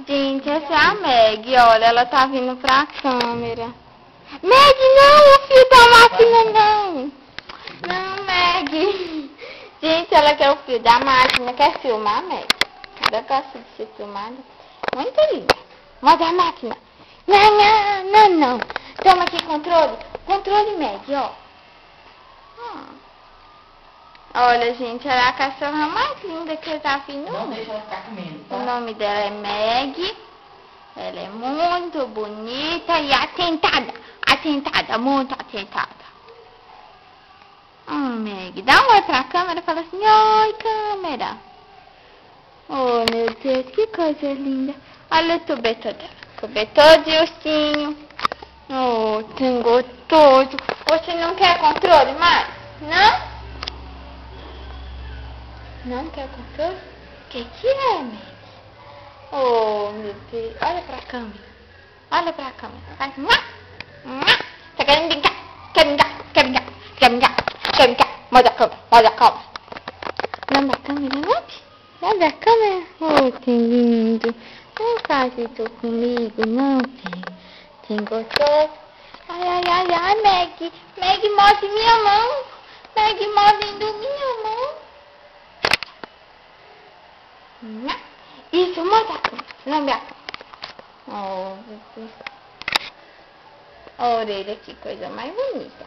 Gente, essa é a Meg. Olha, ela tá vindo pra câmera. Meg, não! O fio da máquina, não! Não, Meg. Gente, ela quer o fio da máquina. Quer filmar, Meg? Ela gosta de ser filmada. Muito linda. Manda a máquina. Não, não, não, não. Toma aqui controle. Controle, Meg, ó. Olha, gente, ela é a cachorra mais linda que eu já vi no mundo. Não deixa ela ficar comendo, tá? O nome dela é Meg. Ela é muito bonita e atentada. Atentada, muito atentada. Meg, dá um oi pra câmera e fala assim, oi, câmera. Oh, meu Deus, que coisa linda. Olha o tubeto dela. Tubeto de ursinho. Oh, tão gostoso. Você não quer controle mais? Não? Não quer controle? O que é, Meg? Oh, meu Deus. Olha pra câmera. Olha pra câmera. Faz. Você quer brincar? Quer brincar? Quer brincar? Quer brincar? Quer brincar? Morde a câmera. Morde a câmera. Lembra a câmera, Meg? Lembra a câmera? Oh, que lindo. Não faz isso comigo, não, tem gostoso. Ai, ai, ai, ai, Meg. Meg, morde minha mão. Meg, mordendo minha mão. Isso, morde a câmera. Lembra a câmera. Oh, meu Deus. A orelha, que coisa mais bonita.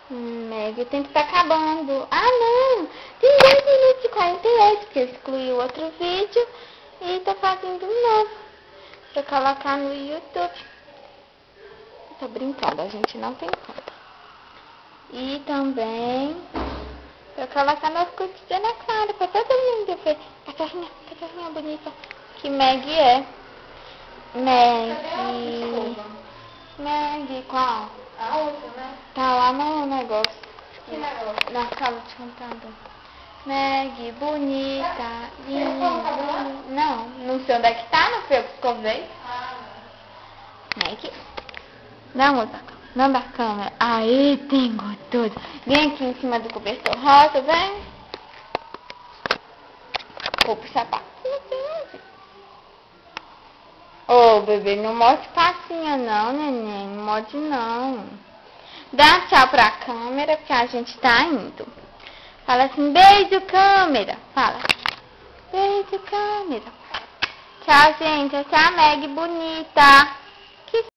Meg, o tempo tá acabando. Ah, não. Tem 2 minutos e 48, porque eu excluí o outro vídeo e tô fazendo um novo pra colocar no YouTube. Tô brincando, a gente não tem como. E também pra colocar no cotidiano, é claro, pra todo mundo ver. Cachorrinha bonita que Meg é. Meg, qual? A outra, né? Tá lá no negócio. Que negócio? Na sala de computador. Meg, bonita, linda. Não sei onde é que tá, não foi eu que escovei. Meg, dá uma outra câmera. Não dá câmera. Aí, tem gostoso. Vem aqui em cima do cobertor rosa, vem. Vou pro sapato. Ô, bebê, não morde passinha não, neném. Não morde não. Dá tchau pra câmera, porque a gente tá indo. Fala assim, beijo, câmera. Fala. Beijo, câmera. Tchau, gente. Essa é a Meg bonita.